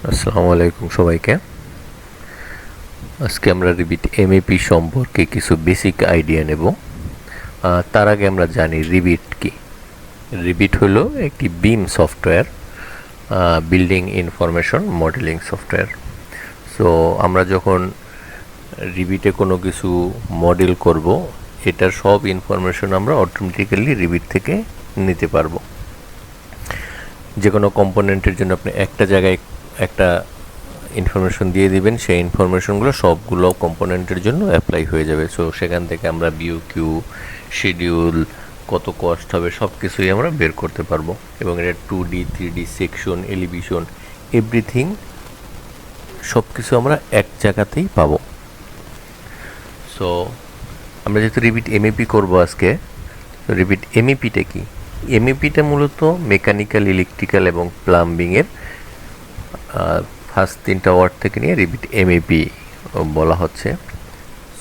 আসসালামু আলাইকুম সবাইকে। আজকে আমরা রিবিট এমএপি সম্পর্কে কিছু বেসিক আইডিয়া নেব। তার আগে আমরা জানি রিবিট কি। রিবিট হলো একটি BIM software, building information modelling software. So আমরা যখন রিবিটে কোনো কিছু মডেল করব, এটার সব ইনফরমেশন আমরা অটোমেটিক্যালি রিবিট থেকে নিতে পারবো। যে কোনো কম্পোনেন্টের জন্য আপনি একটা জায়গায় একটা ইনফরমেশন দিয়ে দিবেন, সেই ইনফরমেশনগুলো সবগুলো কম্পোনেন্টের জন্য অ্যাপ্লাই হয়ে যাবে। সো সেখান থেকে আমরা বিওকিউ, শিডিউল, কত কস্ট হবে সব কিছুই আমরা বের করতে পারবো। এবং এটা 2D 3D section, elevation, everything সব কিছু আমরা এক জায়গাতেই পাবো। সো আমরা যেহেতু রিবিট এমএপি করবো আজকে, তো রিবিট এমএপিটা কি? এমএপিটা মূলত মেকানিক্যাল, ইলেকট্রিক্যাল এবং প্লাম্বিংয়ের ফার্স্ট 3টা ওয়ার্ড থেকে নিয়ে রিবিট এমএপি বলা হচ্ছে।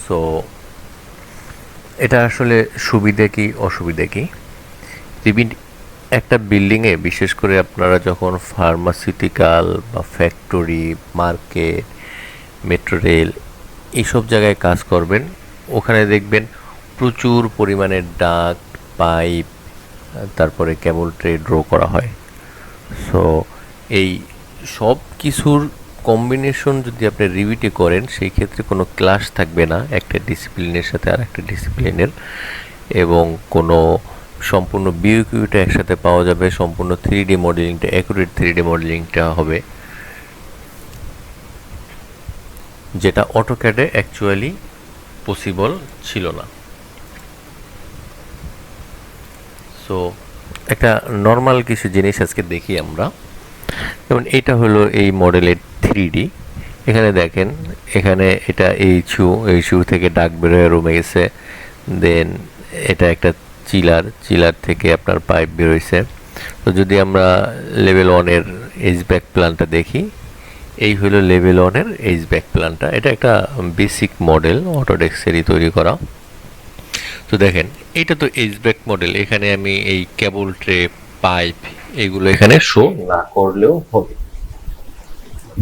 সো এটা আসলে সুবিধা কি অসুবিধা কি? রিবিট একটা বিল্ডিংয়ে, বিশেষ করে আপনারা যখন ফার্মাসিউটিক্যাল বা ফ্যাক্টরি, মার্কেট, মেট্রো রেল এইসব জায়গায় কাজ করবেন, ওখানে দেখবেন প্রচুর পরিমাণে ডাক্ট, পাইপ, তারপরে কেবল ট্রে ড্র করা হয়। সো এই সব কিছুর কম্বিনেশন যদি আপনি রিবিটে করেন, সেই ক্ষেত্রে কোনো ক্লাশ থাকবে না একটা ডিসিপ্লিনের সাথে আর একটা ডিসিপ্লিনের, এবং কোনো সম্পূর্ণ বিওকিউটা একসাথে পাওয়া যাবে, সম্পূর্ণ 3D মডেলিংটা, অ্যাকুরেট 3D মডেলিংটা হবে, যেটা অটোক্যাডে অ্যাকচুয়ালি পসিবল ছিল না। সো একটা নর্মাল কিছু জিনিস আজকে দেখি আমরা। যেমন এটা হলো এই মডেলের 3D। এখানে দেখেন, এখানে এটা এই শু থেকে ডাক বেরোয় রুমে গেছে। দেন এটা একটা চিলার থেকে আপনার পাইপ বেরোইছে। তো যদি আমরা লেভেল 1-এর এইচব্যাক প্ল্যানটা দেখি, এই হলো লেভেল 1-এর এইচব্যাক প্ল্যানটা। এটা একটা বেসিক মডেল, অটোডেস্কেরই তৈরি করা। তো দেখেন, এইটা তো এইচব্যাক মডেল। এখানে আমি এই কেবল ট্রে, পাইপ এগুলো এখানে শো না করলেও হবে।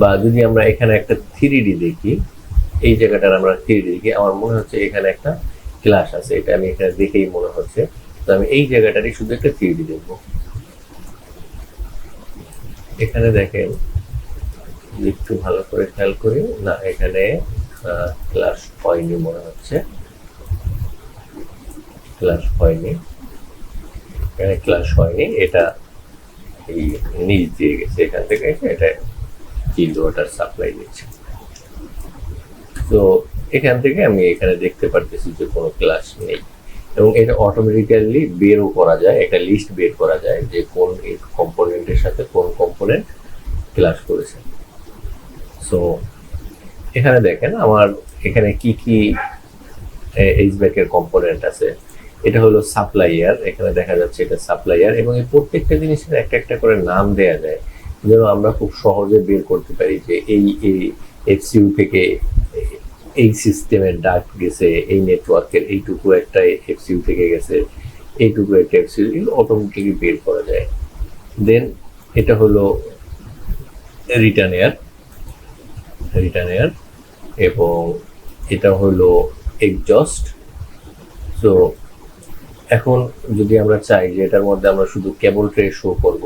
বা যদি আমরা এখানে একটা 3D দেখি, এই জায়গাটার আমরা 3D দেখি, আমার মনে হচ্ছে এখানে একটা ক্লাস আছে, এটা আমি এখানে দেখেই মনে হচ্ছে। তো আমি এই জায়গাটারই শুধু একটা 3D দেখবো। এখানে দেখেন, একটু ভালো করে খেয়াল করি, না এখানে ক্লাস হয়নি মনে হচ্ছে, ক্লাস হয়নি, এখানে ক্লাস হয়নি। এটা এই নিচ দিয়ে গেছে, এখান থেকে এটা চিল্ড ওয়াটার সাপ্লাই দিচ্ছে। তো এখান থেকে আমি এখানে দেখতে পারতেছি যে কোনো ক্লাস নেই, এবং এটা অটোমেটিক্যালি বেরও করা যায়, একটা লিস্ট বের করা যায় যে কোন কম্পোনেন্টের সাথে কোন কম্পোনেন্ট ক্লাস করেছে। সো এখানে দেখেন আমার এখানে কি কি এইচব্যাক এর কম্পোনেন্ট আছে। এটা হলো সাপ্লাইয়ার, এখানে দেখা যাচ্ছে এটা সাপ্লাইয়ার, এবং এই প্রত্যেকটা জিনিসের একটা একটা করে নাম দেয়া যায়, যেন আমরা খুব সহজে বের করতে পারি যে এই এফসিইউ থেকে এই সিস্টেমের ডাক গেছে, এই নেটওয়ার্কের এইটুকু একটা এফসিইউ থেকে গেছে, এইটুকু একটা এফসিইউ, এগুলো অটোমেটিক্যালি বের করা যায়। দেন এটা হলো রিটার্ন এয়ার, এবং এটা হলো এক্সজস্ট। সো এখন যদি আমরা চাই যে এটার মধ্যে আমরা শুধু কেবল ট্রে শো করব,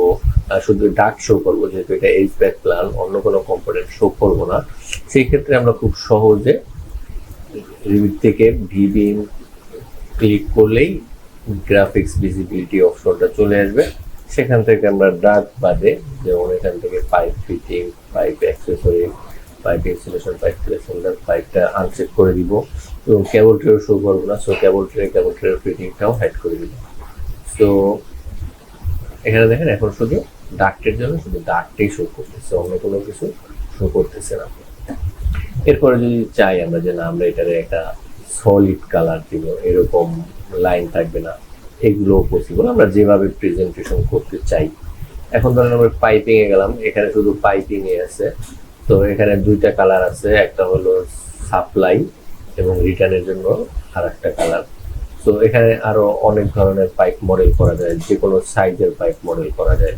শুধু ডাক শো করব, যেহেতু এটা এইচব্যাক প্ল্যান, অন্য কোনো কম্পোনেন্ট শো করব না, সেই ক্ষেত্রে আমরা খুব সহজে রিবিট থেকে ভিবিম ক্লিক করলেই গ্রাফিক্স ভিজিবিলিটি অপশনটা চলে আসবে। সেখান থেকে আমরা ডাক বাদে, যেমন এখান থেকে pipe fitting, pipe accessory, pipe insulation, pipe cylinder, পাইপটা আনচেক করে দিব, এবং কেবল ট্রেও শো করবো না। সো কেবল ট্রের ফিটিংটাও হাইড করে দিব। সো এখানে দেখেন, এখন শুধু ডাক্টের জন্য শুধু ডাক্টেই শো করতেছে, অন্য কোনো কিছু শো করতেছে না। এরপরে যদি চাই আমরা যে না, আমরা এটারে একটা সলিড কালার দিব, এরকম লাইন থাকবে না, এগুলো পসিবল, আমরা যেভাবে প্রেজেন্টেশন করতে চাই। এখন ধরেন আমরা পাইপিং এ গেলাম, এখানে শুধু পাইপিং এ আছে। তো এখানে 2টা কালার আছে, একটা হলো সাপ্লাই এবং রিটার্নের জন্য আর একটা কালার। তো এখানে আরো অনেক ধরনের পাইপ মডেল করা যায়, যে কোনো সাইজের পাইপ মডেল করা যায়।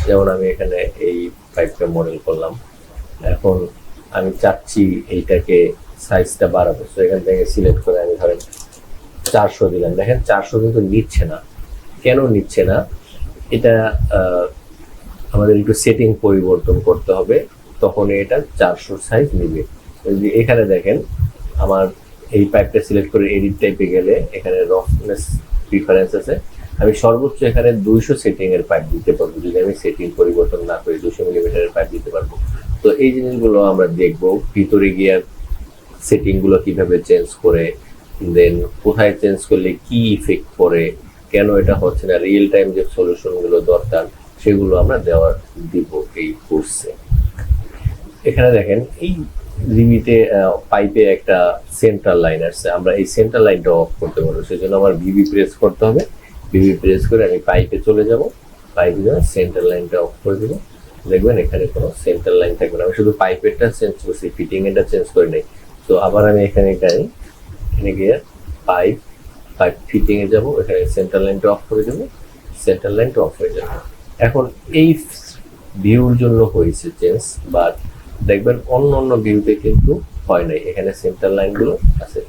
যেমন আমি এখানে এই পাইপটা মডেল করলাম, এখন আমি চাচ্ছি এইটাকে সাইজটা বাড়াবো, তো এখান থেকে সিলেক্ট করে আমি ধরেন 400 দিলাম। দেখেন 400 কিন্তু নিচ্ছে না, কেন নিচ্ছে না? এটা আমাদের একটু সেটিং পরিবর্তন করতে হবে, তখন এটা 400 সাইজ নিবে। এখানে দেখেন আমার এই পাইপটা সিলেক্ট করে এডিট টাইপে গেলে এখানে রফনেস প্রিফারেন্স আছে, আমি সর্বোচ্চ এখানে 200 সেটিং এর পাইপ দিতে পারবো, যদি আমি সেটিং পরিবর্তন না করি 200 মিলিমিটারের পাইপ দিতে পারবো। তো এই জিনিসগুলো আমরা দেখবো, ভিতরে গিয়ে সেটিং গুলো কিভাবে চেঞ্জ করে, দেন কোথায় চেঞ্জ করলে কি ইফেক্ট পড়ে, কেন এটা হচ্ছে না, রিয়েল টাইম যে সলিউশন গুলো দরকার সেগুলো আমরা দিব এই কোর্সে। এখানে দেখেন এই লিমিটে পাইপে একটা সেন্ট্রাল লাইন আসছে, আমরা এই সেন্ট্রাল লাইনটা অফ করতে পারবো, সেজন্য আমার ভিভি প্রেস করতে হবে। ভিভি প্রেস করে আমি পাইপে চলে যাব, পাইপে যাওয়া সেন্ট্রাল লাইনটা অফ করে দেবো। দেখবেন এখানে কোনো সেন্ট্রাল লাইন থাকবে না, আমি শুধু পাইপেরটা চেঞ্জ করছি, ফিটিং এটা চেঞ্জ করে নেই। তো আবার আমি এখানে যাই, এখানে গিয়ে পাইপ ফিটিং এ যাবো, এখানে সেন্ট্রাল লাইনটা অফ করে দেবো, সেন্ট্রাল লাইনটা অফ হয়ে যাবে। এখন এই ভিউর জন্য হয়েছে চেঞ্জ, বাট দেখবেন অন্য ভিউতে কিন্তু হয় নাই, এখানে সেন্ট্রাল লাইনগুলো আছে।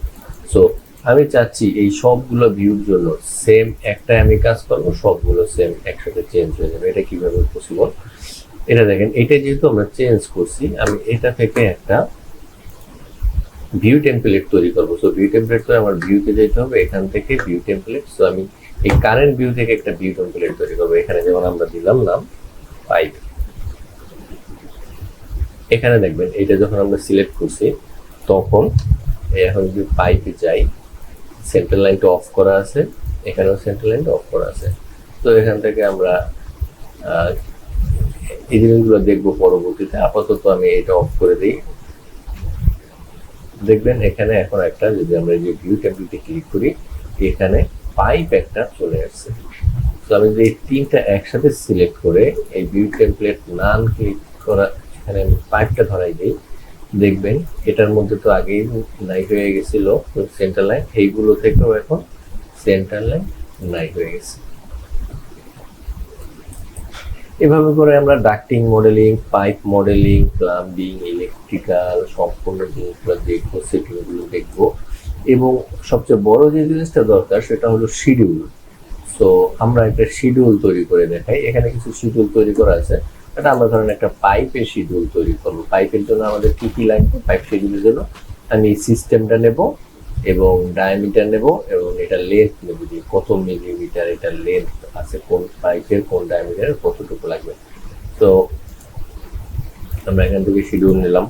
সো আমি চাচ্ছি এই সবগুলো ভিউর জন্য সেম একটা আমি কাজ করবো, সবগুলো সেম একসাথে চেঞ্জ হয়ে যাবে। এটা কিভাবে পসিবল? এটা দেখেন, এটা যেহেতু আমরা চেঞ্জ করছি, আমি এটা থেকে একটা ভিউ টেমপ্লেট তৈরি করবো। সো ভিউ টেমপ্লেট তো আমার ভিউতে যেতে হবে, এখান থেকে ভিউ টেমপ্লেট। সো আমি এই কারেন্ট ভিউ থেকে একটা ভিউ টেমপ্লেট তৈরি করবো। এখানে যেমন আমরা দিলাম নাম পাইপ। এখানে দেখবেন এটা যখন আমরা সিলেক্ট করছি, তখন এখন যদি পাইপে যাই, সেন্ট্রাল লাইনটা অফ করা আছে, এখানেও সেন্ট্রাল লাইনটা অফ করা আছে। তো এখান থেকে আমরা এই জিনিসগুলো দেখবো পরবর্তীতে। আপাতত আমি এটা অফ করে দিই। দেখবেন এখানে এখন একটা, যদি আমরা যে ভিউ টেমপ্লেটে ক্লিক করি, এখানে পাইপ একটা চলে আসছে। তো আমি যদি এই তিনটা একসাথে সিলেক্ট করে এই ভিউ টেমপ্লেট নান ক্লিক করা, এখানে আমি পাইপটা ধরাই দিই, দেখবেন এটার মধ্যে তো আগেই নাই হয়ে গেছিল সেন্টার লাইন, এইগুলো থেকেও এখন সেন্টার লাইন নাই হয়ে গেছে। এভাবে করে আমরা ducting modelling, pipe modelling, plumbing, electrical সম্পূর্ণ জিনিসগুলো দেখবো, সেটিংগুলো দেখবো। এবং সবচেয়ে বড় যে জিনিসটা দরকার সেটা হলো শিডিউল। সো আমরা একটা শিডিউল তৈরি করে দেখাই। এখানে কিছু শিডিউল তৈরি করা আছে, এটা আমরা ধরেন একটা পাইপের শিডিউল তৈরি করবো। পাইপের জন্য আমাদের কি কি লাগবে? পাইপ শিডিউলের জন্য আমি সিস্টেমটা নেব এবং ডায়ামিটার নেব এবং এটা লেন্থ নেব, যে কত মিলিমিটার এটা লেন্থ আছে, কোন পাইপের কোন ডায়ামিটারের কতটুকু লাগবে। তো আমরা এখান থেকে শিডিউল নিলাম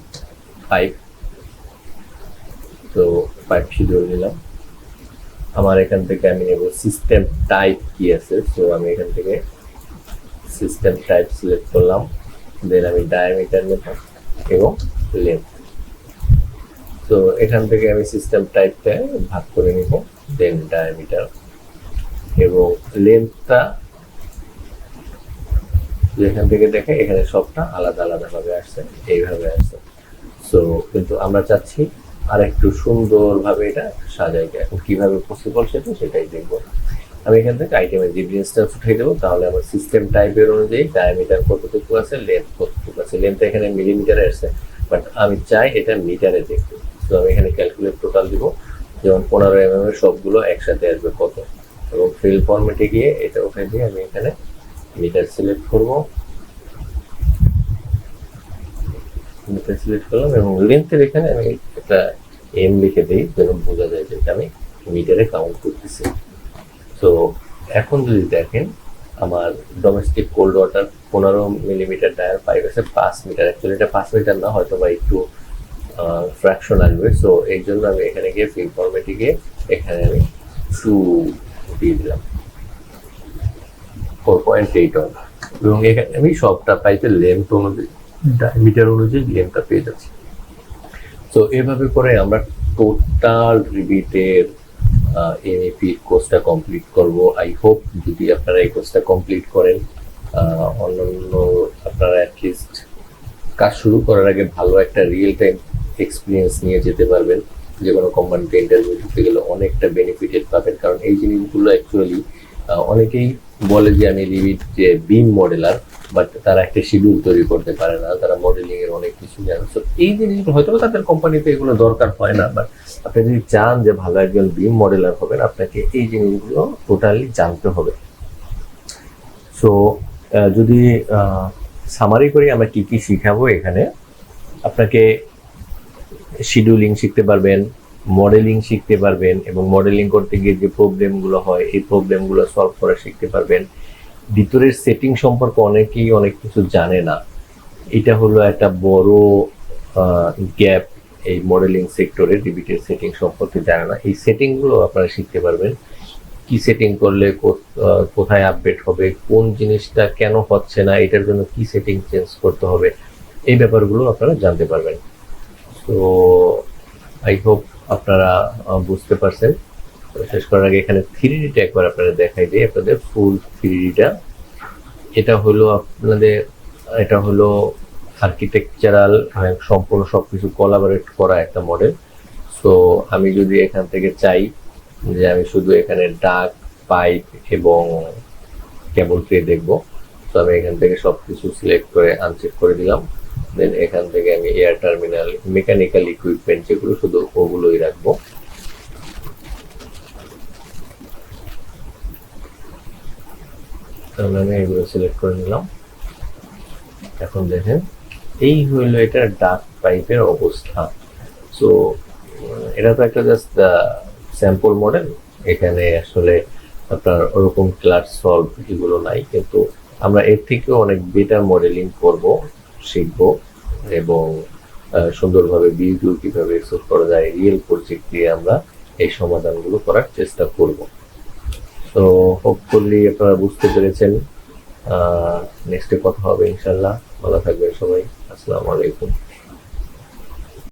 পাইপ, তো পাইপ শিডিউল নিলাম। আমার এখান থেকে আমি নেব সিস্টেম টাইপ কি আছে, তো আমি এখান থেকে সিস্টেম টাইপ সিলেক্ট করলাম, দেন আমি ডায়ামিটার নেব এবং লেন্থ। তো এখান থেকে আমি সিস্টেম টাইপটা ভাগ করে নিব, দেন ডায়ামিটার এবং লেন্থটা যেখান থেকে দেখে এখানে সবটা আলাদা আলাদা ভাবে আসছে, এইভাবে আসছে। সো কিন্তু আমরা চাচ্ছি আর একটু সুন্দরভাবে এটা সাজাইতে। এখন কিভাবে পসিবল সেটাই দেখবো। আমি এখান থেকে আইটেমের ডিফারেন্সটা উঠিয়ে দেবো, তাহলে আমার সিস্টেম টাইপের অনুযায়ী ডায়ামিটার কতটুকু আছে, লেন্থ কতটুকু আছে। লেন্থ এখানে মিলিমিটারে আসছে, বাট আমি চাই এটা মিটারে দেখতে। তো আমি এখানে ক্যালকুলেট টোটাল দিব, যেমন 15 mm এর সবগুলো একসাথে আসবে কত, এবং ফিল ফরম্যাটে গিয়ে এটা উঠে দিয়ে আমি এখানে মিটার সিলেক্ট করব, মিটার সিলেক্ট করলাম এবং লেন্থের এখানে আমি একটা এম লিখে দিই, যেন বোঝা যায় যে আমি মিটারে কাউন্ট করতেছি। তো এখন যদি দেখেন আমার ডোমেস্টিক কোল্ড ওয়াটার 15 মিলিমিটার ডায়ার পাইপ আছে 5 মিটার, অ্যাকচুয়ালি এটা 5 মিটার না, হয়তো বা একটু ফ্র্যাকশন আসবে। সো এই জন্য আমি এখানে গিয়ে ফিল ফরম্যাটে গিয়ে এখানে আমি 2 দিয়ে দিলাম, 4.8 এবং এখানে আমি সবটা পাইপের লেন্থ অনুযায়ী, ডায়ামিটার অনুযায়ী লেন্থটা পেয়ে যাচ্ছি। তো এভাবে করে আমরা টোটাল রিবিটের এমএপি কোর্সটা কমপ্লিট করব। আই হোপ যদি আপনারা এই কোর্সটা কমপ্লিট করেন, অন্যান্য আপনারা অ্যাটলিস্ট কাজ শুরু করার আগে ভালো একটা রিয়েল টাইম এক্সপিরিয়েন্স নিয়ে যেতে পারবেন। যে কোনো কোম্পানিতে ইন্টারভিউ দিতে গেলে অনেকটা বেনিফিটেড পাবেন, কারণ এই জিনিসগুলো অ্যাকচুয়ালি অনেকেই বলে যে আমি রিবিট যে বিম মডেলার, বাট তারা একটা শিডিউল তৈরি করতে পারে না, তারা মডেলিং এর অনেক কিছু জানে। তো এই জিনিসগুলো হয়তো তাদের কোম্পানিতে এগুলো দরকার হয় না, বাট আপনি যদি চান যে ভালো একজন বিম মডেলার হবেন, আপনাকে এই জিনিসগুলো টোটালি জানতে হবে। সো যদি সামারি করি আমরা কি কি শিখাবো এখানে, আপনাকে শিডিউলিং শিখতে পারবেন, মডেলিং শিখতে পারবেন, এবং মডেলিং করতে গিয়ে যে প্রবলেমগুলো হয় এই প্রবলেমগুলো সলভ করা শিখতে পারবেন। ভিতরের সেটিং সম্পর্কে অনেকেই অনেক কিছু জানে না, এটা হলো একটা বড় গ্যাপ এই মডেলিং সেক্টরে, ডিবিটির সেটিং সম্পর্কে জানে না। এই সেটিংগুলো আপনারা শিখতে পারবেন, কি সেটিং করলে কোথায় আপডেট হবে, কোন জিনিসটা কেন হচ্ছে না, এটার জন্য কি সেটিং চেঞ্জ করতে হবে, এই ব্যাপারগুলো আপনারা জানতে পারবেন। তো আই হোপ আপনারা বুঝতে পারছেন। শেষ করার আগে এখানে 3Dটা একবার আপনারা দেখাই দিই, আপনাদের ফুল 3Dটা। এটা হলো আর্কিটেকচারাল সম্পূর্ণ সবকিছু কোলাবোরেট করা একটা মডেল। সো আমি যদি এখান থেকে চাই যে আমি শুধু এখানে ডাক, পাইপ এবং কেবল ট্রে দেখবো, তো আমি এখান থেকে সবকিছু সিলেক্ট করে আনচেক করে দিলাম। দেন এখান থেকে আমি এয়ার টার্মিনাল, মেকানিক্যাল ইকুইপমেন্ট যেগুলো শুধু ওগুলোই রাখবো। তাহলে আমি এগুলো সিলেক্ট করে নিলাম। এখন দেখেন এই হইলো এটা ডাক পাইপের অবস্থা। সো এটা তো একটা জাস্ট স্যাম্পল মডেল, এখানে আসলে আপনার ওরকম ক্লাস সলভ এগুলো নাই, কিন্তু আমরা এর থেকেও অনেক বেটার মডেলিং করব, শিখব, এবং সুন্দরভাবে ভিডিও কিভাবে এক্সপোর্ট করা যায় রিয়েল প্রজেক্ট দিয়ে আমরা এই সমাধানগুলো করার চেষ্টা করব। তো হোপফুলি আপনারা বুঝতে পেরেছেন। নেক্সটে কথা হবে ইনশাল্লাহ। ভালো থাকবেন সবাই। আসসালামু আলাইকুম।